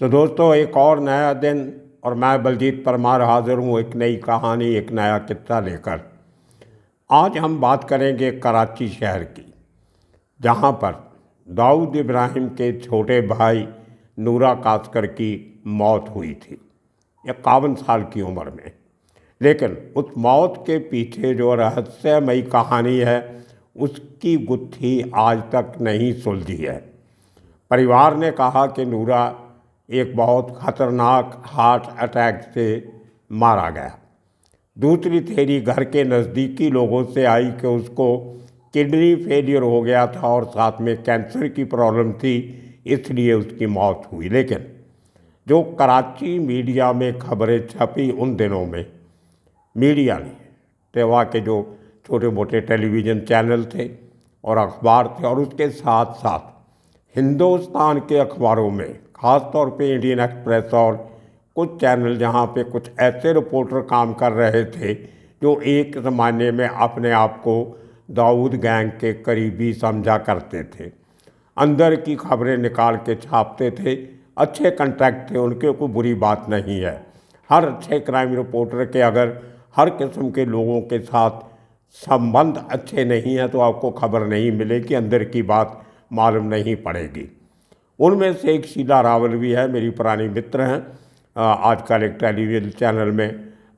तो दोस्तों, एक और नया दिन और मैं बलजीत परमार हाजिर हूँ एक नई कहानी, एक नया किस्सा लेकर। आज हम बात करेंगे कराची शहर की, जहाँ पर दाऊद इब्राहिम के छोटे भाई नूरा कासकर की मौत हुई थी 51 साल की उम्र में। लेकिन उस मौत के पीछे जो रहस्यमयी कहानी है, उसकी गुत्थी आज तक नहीं सुलझी है। परिवार ने कहा कि नूरा एक बहुत खतरनाक हार्ट अटैक से मारा गया। दूसरी थ्योरी घर के नज़दीकी लोगों से आई कि उसको किडनी फेलियर हो गया था और साथ में कैंसर की प्रॉब्लम थी, इसलिए उसकी मौत हुई। लेकिन जो कराची मीडिया में खबरें छपी उन दिनों में, मीडिया ने तेवा के जो छोटे मोटे टेलीविज़न चैनल थे और अखबार थे, और उसके साथ साथ हिंदुस्तान के अखबारों में ख़ास तौर पे इंडियन एक्सप्रेस और कुछ चैनल, जहाँ पे कुछ ऐसे रिपोर्टर काम कर रहे थे जो एक ज़माने में अपने आप को दाऊद गैंग के करीबी समझा करते थे, अंदर की खबरें निकाल के छापते थे। अच्छे कंटैक्ट थे उनके, कोई बुरी बात नहीं है। हर अच्छे क्राइम रिपोर्टर के अगर हर किस्म के लोगों के साथ संबंध अच्छे नहीं हैं तो आपको खबर नहीं मिलेगी, अंदर की बात मालूम नहीं पड़ेगी। उनमें से एक शीला रावल भी है, मेरी पुरानी मित्र हैं। आजकल एक टेलीविज़न चैनल में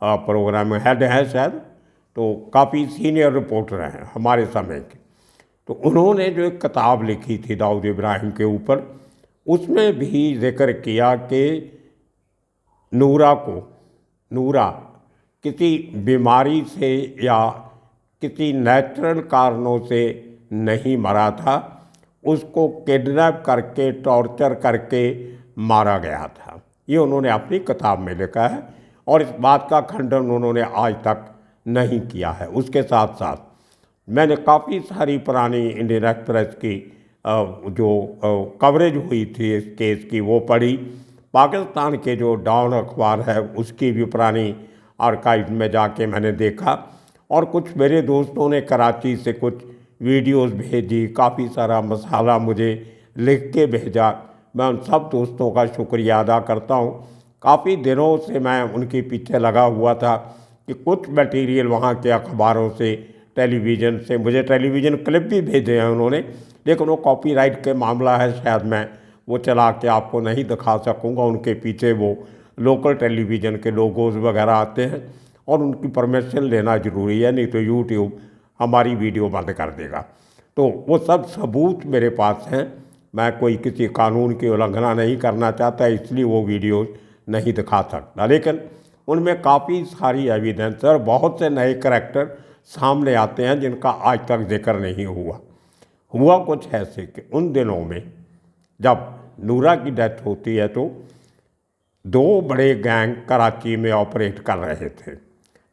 प्रोग्राम हेड है शायद, तो काफ़ी सीनियर रिपोर्टर हैं हमारे समय के। तो उन्होंने जो एक किताब लिखी थी दाऊद इब्राहिम के ऊपर, उसमें भी जिक्र किया कि नूरा किसी बीमारी से या किसी नेचुरल कारणों से नहीं मरा था, उसको किडनैप करके टॉर्चर करके मारा गया था। ये उन्होंने अपनी किताब में लिखा है और इस बात का खंडन उन्होंने आज तक नहीं किया है। उसके साथ साथ मैंने काफ़ी सारी पुरानी इंडियन एक्सप्रेस की जो कवरेज हुई थी इस केस की वो पढ़ी। पाकिस्तान के जो डॉन अखबार है उसकी भी पुरानी आर्काइव में जाके मैंने देखा, और कुछ मेरे दोस्तों ने कराची से कुछ वीडियोस भेजी, काफ़ी सारा मसाला मुझे लिख के भेजा। मैं उन सब दोस्तों का शुक्रिया अदा करता हूँ। काफ़ी दिनों से मैं उनके पीछे लगा हुआ था कि कुछ मटेरियल वहाँ के अखबारों से, टेलीविज़न से, मुझे टेलीविज़न क्लिप भी भेजे हैं उन्होंने, लेकिन वो कॉपीराइट के मामला है, शायद मैं वो चला के आपको नहीं दिखा सकूँगा। उनके पीछे वो लोकल टेलीविज़न के लोगोज वगैरह आते हैं और उनकी परमिशन लेना ज़रूरी है, नहीं तो यूट्यूब हमारी वीडियो बंद कर देगा। तो वो सब सबूत मेरे पास हैं। मैं कोई किसी कानून की उल्लंघना नहीं करना चाहता, इसलिए वो वीडियो नहीं दिखा सकता। लेकिन उनमें काफ़ी सारी एविडेंस और बहुत से नए करैक्टर सामने आते हैं जिनका आज तक जिक्र नहीं हुआ कुछ ऐसे कि उन दिनों में जब नूरा की डेथ होती है तो दो बड़े गैंग कराची में ऑपरेट कर रहे थे।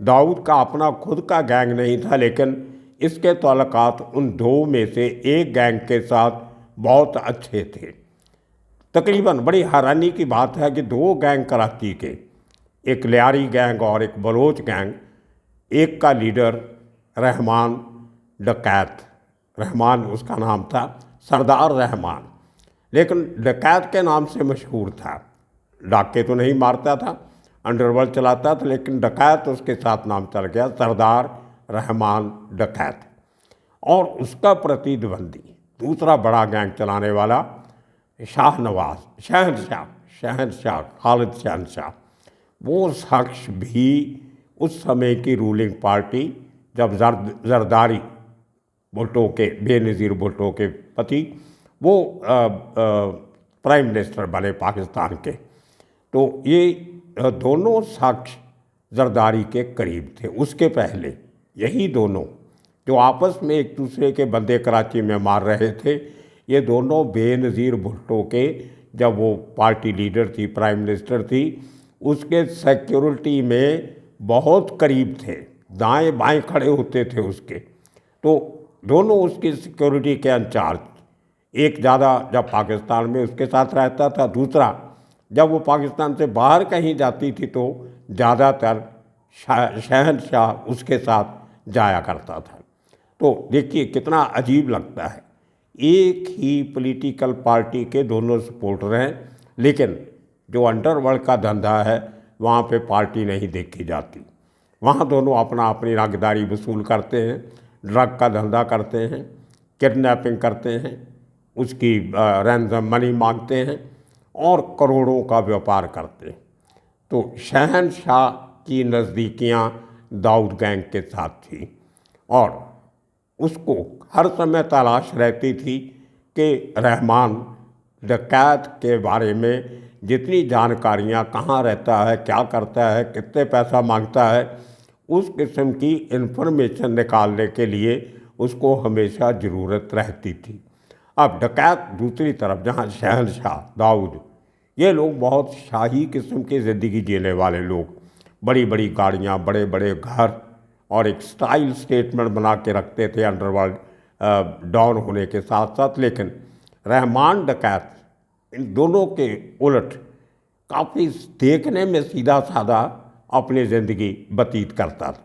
दाऊद का अपना खुद का गैंग नहीं था, लेकिन इसके ताल्लुकात उन दो में से एक गैंग के साथ बहुत अच्छे थे। तकरीबन बड़ी हैरानी की बात है कि दो गैंग कराची के, एक लियारी गैंग और एक बलोच गैंग, एक का लीडर रहमान डकैत, रहमान उसका नाम था, सरदार रहमान, लेकिन डकैत के नाम से मशहूर था। डाके तो नहीं मारता था, अंडरवर्ल्ड चलाता था, लेकिन डकैत उसके साथ नाम चल गया, सरदार रहमान डकैत। और उसका प्रतिद्वंदी दूसरा बड़ा गैंग चलाने वाला शहनशाह खालिद शहनशाह, वो शख्स भी उस समय की रूलिंग पार्टी, जब जरदारी भुट्टो के, बेनज़ीर भुट्टो के पति, वो प्राइम मिनिस्टर बने पाकिस्तान के। तो ये दोनों शख्स जरदारी के करीब थे। उसके पहले यही दोनों जो आपस में एक दूसरे के बंदे कराची में मार रहे थे, ये दोनों बेनज़ीर भुट्टो के, जब वो पार्टी लीडर थी, प्राइम मिनिस्टर थी, उसके सिक्योरिटी में बहुत करीब थे, दाएं बाएं खड़े होते थे उसके। तो दोनों उसकी सिक्योरिटी के इंचार्ज, एक ज़्यादा जब पाकिस्तान में उसके साथ रहता था, दूसरा जब वो पाकिस्तान से बाहर कहीं जाती थी तो ज़्यादातर शहनशाह उसके साथ जाया करता था। तो देखिए कितना अजीब लगता है, एक ही पॉलिटिकल पार्टी के दोनों सपोर्टर हैं, लेकिन जो अंडरवर्ल्ड का धंधा है वहाँ पे पार्टी नहीं देखी जाती। वहाँ दोनों अपना अपनी रंगदारी वसूल करते हैं, ड्रग का धंधा करते हैं, किडनैपिंग करते हैं, उसकी रैंसम मनी मांगते हैं और करोड़ों का व्यापार करते हैं। तो शहंशाह की नज़दीकियाँ दाऊद गैंग के साथ थी और उसको हर समय तलाश रहती थी कि रहमान डकैत के बारे में जितनी जानकारियाँ, कहाँ रहता है, क्या करता है, कितने पैसा मांगता है, उस किस्म की इन्फॉर्मेशन निकालने के लिए उसको हमेशा ज़रूरत रहती थी। अब डकैत दूसरी तरफ, जहाँ शहंशाह दाऊद, ये लोग बहुत शाही किस्म की ज़िंदगी जीने वाले लोग, बड़ी बड़ी गाड़ियाँ, बड़े बड़े घर और एक स्टाइल स्टेटमेंट बना के रखते थे अंडरवर्ल्ड डॉन होने के साथ साथ। लेकिन रहमान डकैत इन दोनों के उलट काफ़ी देखने में सीधा साधा अपनी ज़िंदगी व्यतीत करता था।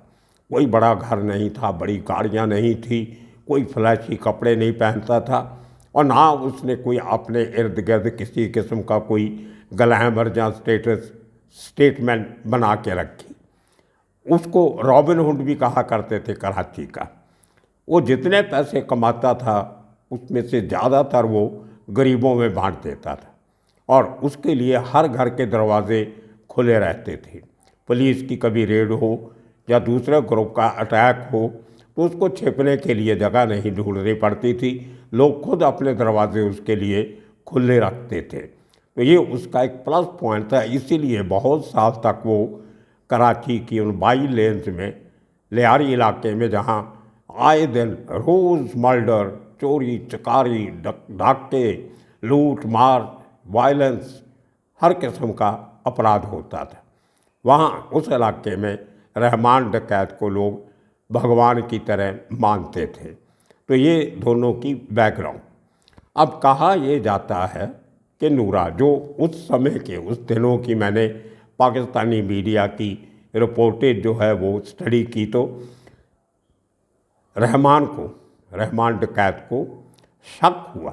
कोई बड़ा घर नहीं था, बड़ी गाड़ियाँ नहीं थी, कोई फ्लैशी कपड़े नहीं पहनता था और ना उसने कोई अपने इर्द गिर्द किसी किस्म का कोई ग्लैमर या स्टेटमेंट बना के रखी। उसको रॉबिन हुड भी कहा करते थे कराची का। वो जितने पैसे कमाता था उसमें से ज़्यादातर वो गरीबों में बांट देता था और उसके लिए हर घर के दरवाजे खुले रहते थे। पुलिस की कभी रेड हो या दूसरे ग्रुप का अटैक हो तो उसको छिपने के लिए जगह नहीं ढूंढनी पड़ती थी, लोग खुद अपने दरवाजे उसके लिए खुले रखते थे। तो ये उसका एक प्लस पॉइंट था, इसीलिए बहुत साल तक वो कराची की उन 22 लेन्स में, लियारी इलाके में, जहाँ आए दिन रोज़ मर्डर, चोरी चकारी, डाके, लूट मार, वायलेंस, हर किस्म का अपराध होता था, वहाँ उस इलाके में रहमान डकैत को लोग भगवान की तरह मानते थे। तो ये दोनों की बैकग्राउंड। अब कहा ये जाता है कि नूरा, जो उस समय के, उस दिनों की मैंने पाकिस्तानी मीडिया की रिपोर्टेज जो है वो स्टडी की, तो रहमान डकैत को शक हुआ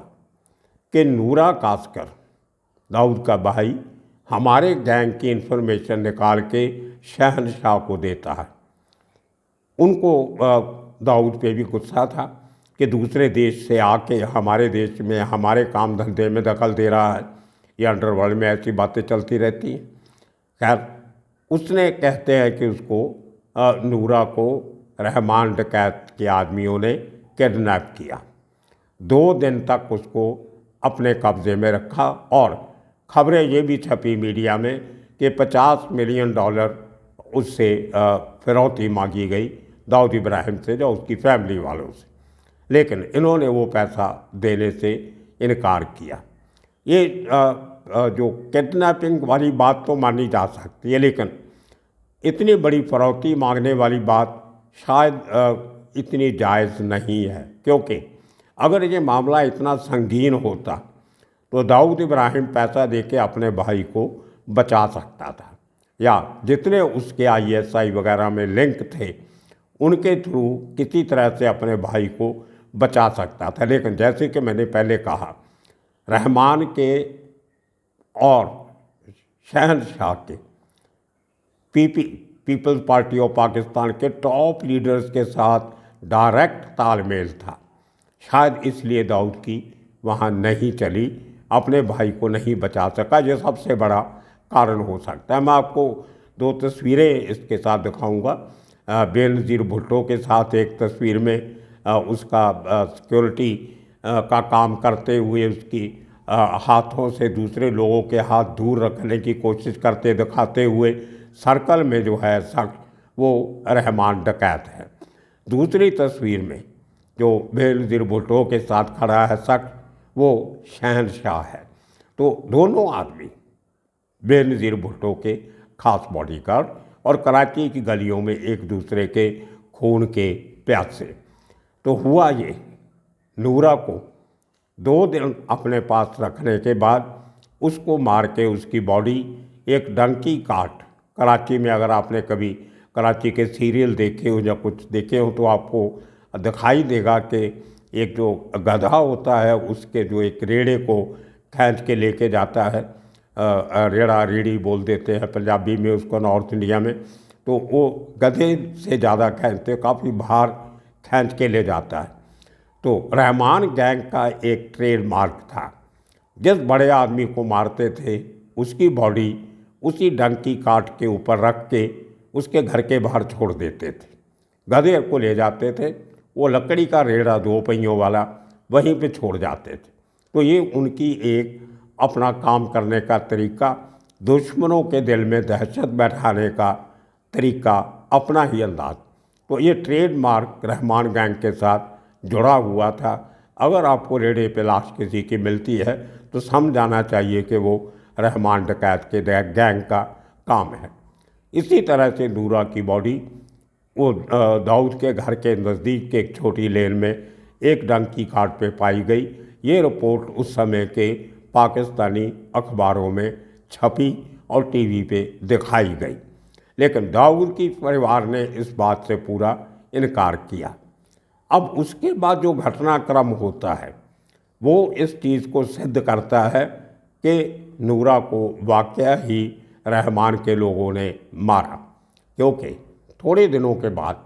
कि नूरा कासकर, दाऊद का भाई, हमारे गैंग की इन्फॉर्मेशन निकाल के शहंशाह को देता है। उनको दाऊद पे भी गुस्सा था कि दूसरे देश से आके हमारे देश में हमारे काम धंधे में दखल दे रहा है। ये अंडरवर्ल्ड में ऐसी बातें चलती रहती हैं। खैर, उसने, कहते हैं कि उसको नूरा को रहमान डकैत के आदमियों ने किडनैप किया। 2 दिन तक उसको अपने कब्ज़े में रखा और खबरें ये भी छपी मीडिया में कि $50 मिलियन उससे फिरौती मांगी गई दाऊद इब्राहिम से, जो उसकी फैमिली वालों से, लेकिन इन्होंने वो पैसा देने से इनकार किया। ये जो किडनैपिंग वाली बात तो मानी जा सकती है, लेकिन इतनी बड़ी फिरौती मांगने वाली बात शायद इतनी जायज़ नहीं है, क्योंकि अगर ये मामला इतना संगीन होता तो दाऊद इब्राहिम पैसा देके अपने भाई को बचा सकता था, या जितने उसके ISI वगैरह में लिंक थे उनके थ्रू किसी तरह से अपने भाई को बचा सकता था। लेकिन जैसे कि मैंने पहले कहा, रहमान के और शहंशाह के पीपल्स पार्टी ऑफ पाकिस्तान के टॉप लीडर्स के साथ डायरेक्ट तालमेल था। शायद इसलिए दाऊद की वहाँ नहीं चली, अपने भाई को नहीं बचा सका। ये सबसे बड़ा कारण हो सकता है। मैं आपको 2 तस्वीरें इसके साथ दिखाऊंगा। बेनज़ीर भुट्टो के साथ एक तस्वीर में उसका सिक्योरिटी का काम करते हुए उसकी हाथों से दूसरे लोगों के हाथ दूर रखने की कोशिश करते दिखाते हुए सर्कल में जो है शख्स, वो रहमान डकैत है। दूसरी तस्वीर में जो बेनज़ीर भुट्टो के साथ खड़ा है शख्स, वो शहंशाह है। तो दोनों आदमी बेनज़ीर भुट्टो के खास बॉडीगार्ड और कराची की गलियों में एक दूसरे के खून के प्यासे। तो हुआ ये, नूरा को 2 दिन अपने पास रखने के बाद उसको मार के उसकी बॉडी एक डंकी काट, कराची में अगर आपने कभी कराची के सीरियल देखे हो या कुछ देखे हो तो आपको दिखाई देगा कि एक जो गधा होता है उसके जो एक रेड़े को खींच के लेके जाता है रेड़ा रीढ़ी बोल देते हैं पंजाबी में उसको नॉर्थ इंडिया में, तो वो गधे से ज़्यादा खींचते, काफ़ी भार खींच के ले जाता है। तो रहमान गैंग का एक ट्रेडमार्क था, जिस बड़े आदमी को मारते थे उसकी बॉडी उसी डंकी काट के ऊपर रख के उसके घर के बाहर छोड़ देते थे, गधे को ले जाते थे, वो लकड़ी का रेड़ा 2 पहियों वाला वहीं पे छोड़ जाते थे। तो ये उनकी एक अपना काम करने का तरीका, दुश्मनों के दिल में दहशत बैठाने का तरीका, अपना ही अंदाज। तो ये ट्रेडमार्क रहमान गैंग के साथ जुड़ा हुआ था। अगर आपको रेड़े पे लाश किसी की मिलती है तो समझ जाना चाहिए कि वो रहमान डकैत के गैंग का काम है। इसी तरह से नूरा की बॉडी वो दाऊद के घर के नज़दीक के एक छोटी लेन में एक डंकी काट पे पाई गई। ये रिपोर्ट उस समय के पाकिस्तानी अखबारों में छपी और टीवी पे दिखाई गई, लेकिन दाऊद की परिवार ने इस बात से पूरा इनकार किया। अब उसके बाद जो घटनाक्रम होता है वो इस चीज़ को सिद्ध करता है कि नूरा को वाकया ही रहमान के लोगों ने मारा, क्योंकि थोड़े दिनों के बाद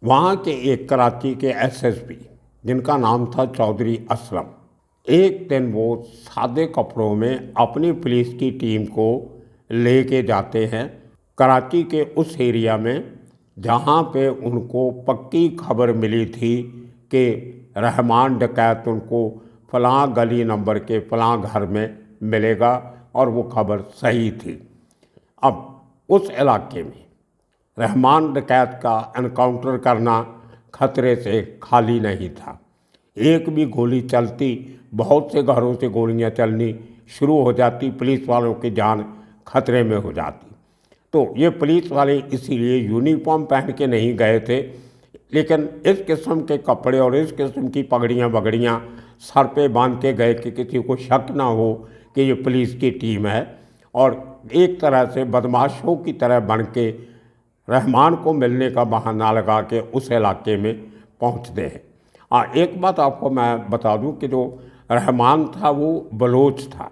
वहाँ के एक कराची के एसएसपी जिनका नाम था चौधरी असलम, एक दिन वो सादे कपड़ों में अपनी पुलिस की टीम को लेके जाते हैं कराची के उस एरिया में जहाँ पे उनको पक्की खबर मिली थी कि रहमान डकैत उनको फ़लाँ गली नंबर के फ़लाँ घर में मिलेगा, और वो खबर सही थी। अब उस इलाके में रहमान डकैत का एनकाउंटर करना खतरे से खाली नहीं था। एक भी गोली चलती, बहुत से घरों से गोलियां चलनी शुरू हो जाती, पुलिस वालों की जान खतरे में हो जाती। तो ये पुलिस वाले इसीलिए यूनिफॉर्म पहन के नहीं गए थे, लेकिन इस किस्म के कपड़े और इस किस्म की पगड़ियाँ बगड़ियाँ सर पे बांध के गए कि किसी को शक ना हो कि ये पुलिस की टीम है, और एक तरह से बदमाशों की तरह बन के रहमान को मिलने का बहाना लगा के उस इलाके में पहुंचते हैं। एक बात आपको मैं बता दूं कि जो रहमान था वो बलोच था,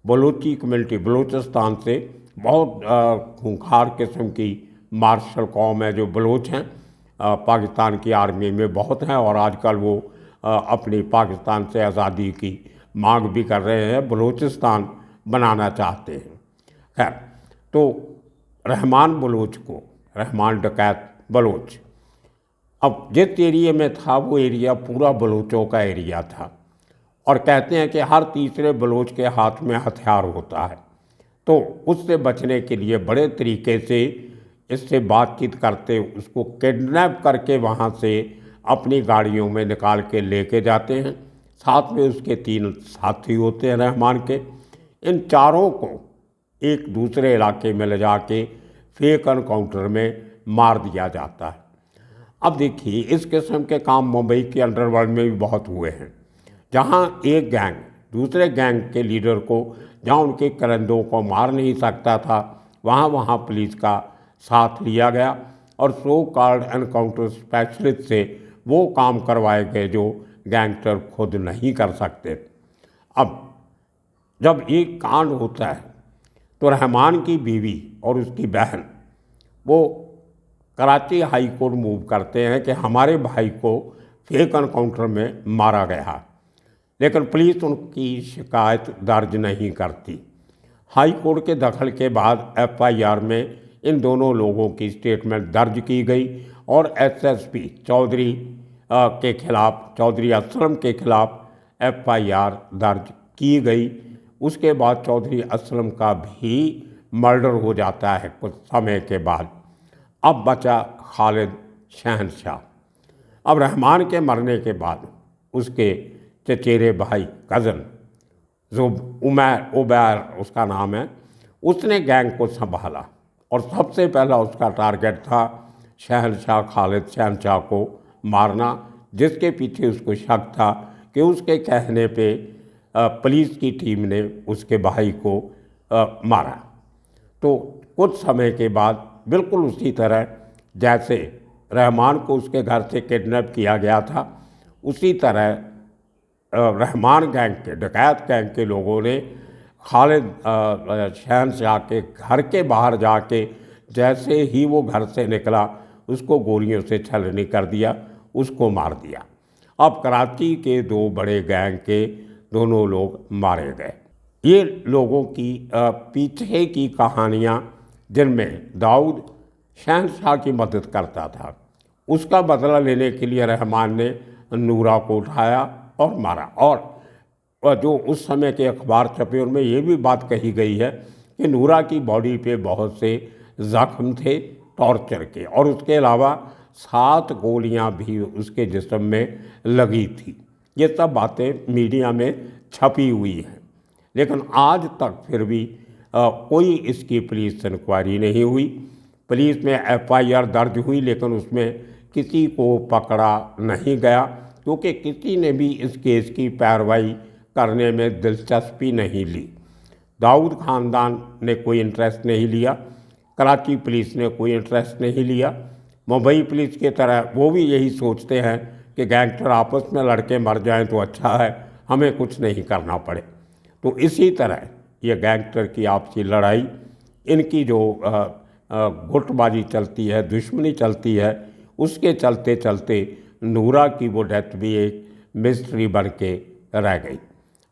बलोची कम्युनिटी, बलूचिस्तान से बहुत खूंखार किस्म की मार्शल कौम है जो बलोच हैं। पाकिस्तान की आर्मी में बहुत हैं और आजकल वो अपनी पाकिस्तान से आज़ादी की मांग भी कर रहे हैं, बलूचिस्तान बनाना चाहते हैं। खैर, तो रहमान बलोच को, रहमान डकैत बलोच, अब जिस एरिया में था वो एरिया पूरा बलोचों का एरिया था, और कहते हैं कि हर तीसरे बलोच के हाथ में हथियार होता है। तो उससे बचने के लिए बड़े तरीके से इससे बातचीत करते, उसको किडनैप करके वहाँ से अपनी गाड़ियों में निकाल के लेके जाते हैं। साथ में उसके 3 साथी होते हैं रहमान के। इन चारों को एक दूसरे इलाके में ले जाके फेक एनकाउंटर में मार दिया जाता है। अब देखिए, इस किस्म के काम मुंबई के अंडरवर्ल्ड में भी बहुत हुए हैं, जहाँ एक गैंग दूसरे गैंग के लीडर को, जहाँ उनके करंदों को मार नहीं सकता था, वहाँ पुलिस का साथ लिया गया और सो कॉल्ड एनकाउंटर स्पेशलिस्ट से वो काम करवाए गए जो गैंगस्टर खुद नहीं कर सकते। अब जब ये कांड होता है तो रहमान की बीवी और उसकी बहन वो कराची हाई कोर्ट मूव करते हैं कि हमारे भाई को फेक एनकाउंटर में मारा गया, लेकिन पुलिस उनकी शिकायत दर्ज नहीं करती। हाई कोर्ट के दखल के बाद एफआईआर में इन दोनों लोगों की स्टेटमेंट दर्ज की गई और एसएसपी चौधरी के खिलाफ, चौधरी असलम के खिलाफ एफआईआर दर्ज की गई। उसके बाद चौधरी असलम का भी मर्डर हो जाता है कुछ समय के बाद। अब बचा खालिद शहनशाह। अब रहमान के मरने के बाद उसके चचेरे भाई, कज़न, जो उमैर उसका नाम है, उसने गैंग को संभाला और सबसे पहला उसका टारगेट था शहनशाह, खालिद शहनशाह को मारना, जिसके पीछे उसको शक था कि उसके कहने पे पुलिस की टीम ने उसके भाई को मारा। तो कुछ समय के बाद बिल्कुल उसी तरह जैसे रहमान को उसके घर से किडनैप किया गया था, उसी तरह रहमान गैंग के, डकैत गैंग के लोगों ने खालिद शहंशाह के घर के बाहर जाके जैसे ही वो घर से निकला उसको गोलियों से छलनी कर दिया, उसको मार दिया। अब कराची के दो बड़े गैंग के दोनों लोग मारे गए। ये लोगों की पीछे की कहानियाँ, जिनमें दाऊद शहंशाह की मदद करता था, उसका बदला लेने के लिए रहमान ने नूरा को उठाया और मारा। और जो उस समय के अखबार छपे उनमें ये भी बात कही गई है कि नूरा की बॉडी पे बहुत से जख्म थे टॉर्चर के, और उसके अलावा 7 गोलियां भी उसके जिस्म में लगी थी। ये सब बातें मीडिया में छपी हुई हैं, लेकिन आज तक फिर भी कोई इसकी पुलिस इंक्वायरी नहीं हुई। पुलिस में FIR दर्ज हुई, लेकिन उसमें किसी को पकड़ा नहीं गया, क्योंकि किसी ने भी इस केस की पैरवाई करने में दिलचस्पी नहीं ली। दाऊद ख़ानदान ने कोई इंटरेस्ट नहीं लिया, कराची पुलिस ने कोई इंटरेस्ट नहीं लिया। मुंबई पुलिस की तरह वो भी यही सोचते हैं कि गैंगस्टर आपस में लड़के मर जाएं तो अच्छा है, हमें कुछ नहीं करना पड़े। तो इसी तरह ये गैंगस्टर की आपसी लड़ाई, इनकी जो गुटबाजी चलती है, दुश्मनी चलती है, उसके चलते चलते नूरा की वो डेथ भी एक मिस्ट्री बन के रह गई।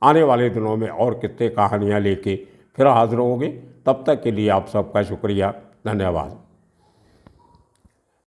आने वाले दिनों में और कितने कहानियाँ लेके फिर हाजिर होंगे। तब तक के लिए आप सबका शुक्रिया, धन्यवाद।